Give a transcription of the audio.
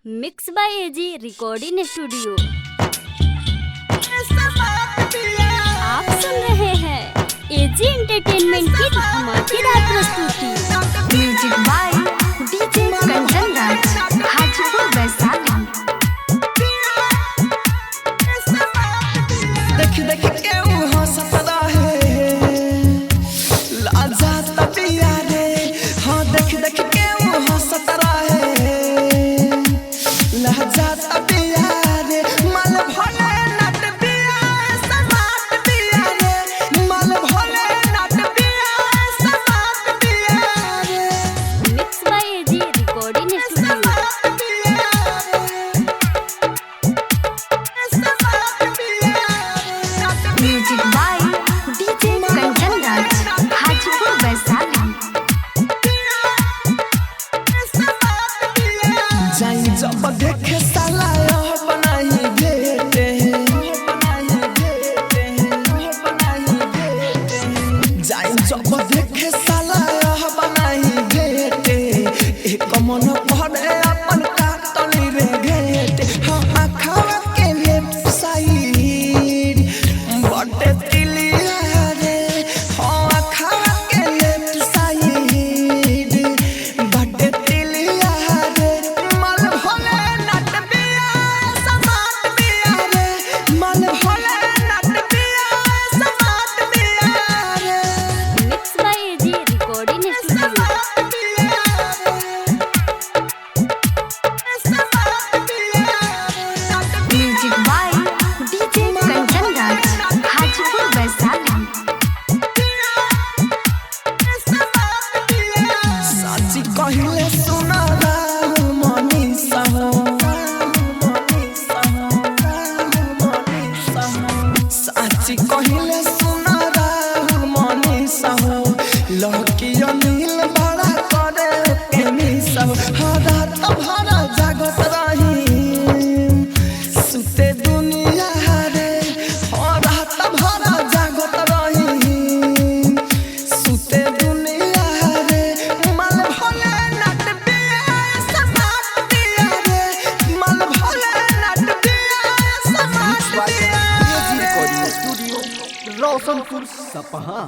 Mix by AG recording studio. आप सुन रहे हैं एजी एंटरटेनमेंट की धमाकेदार प्रस्तुति। Music by DJ Kanchan Raj, Hajipur Vaishali. देख देख के वो हंसत रहे, लाजा तपिया रे। हाँ देख देख के वो हंसत रहे, लाजा तपिया रे। माल भोले नट पिया समात पिया रे, माल भोले नट पिया समात पिया रे। Mix by AG recording studio. Music by DJ Kanchan Raj, Hajipur Vaishali. जाई जब देखे साला बनाई बेटे, जाई जब देखे साला बनाई बेटे। एक मन पड़े अपन काटली रे घेटे। हाँ आँखवा के लेफ्ट साइड बटे तिलिया रे। हाँ आँखवा के लेफ्ट साइड बटे तिलिया रे। माल भोले नट पिया समात पिया रे, माल भोले नट पिया समात पिया रे। Mix by AG recording studio. Music by DJ Kanchan Raj, Hajipur Vaishali. साची कहिले सुना राहु मनीषा हो, साची कहिले सुना राहु मनीषा हो। लकी अनिल बड़ा करे के निशा हो। हाँ रात भर जागत रही सुते दुनिया रे। हाँ रात भर जागत रही सुते दुनिया रे। माल भोले नट पिया समात पिया रे, माल भोले नट पिया समात पिया रे। स्टूडियो रोशनपुर सपहा।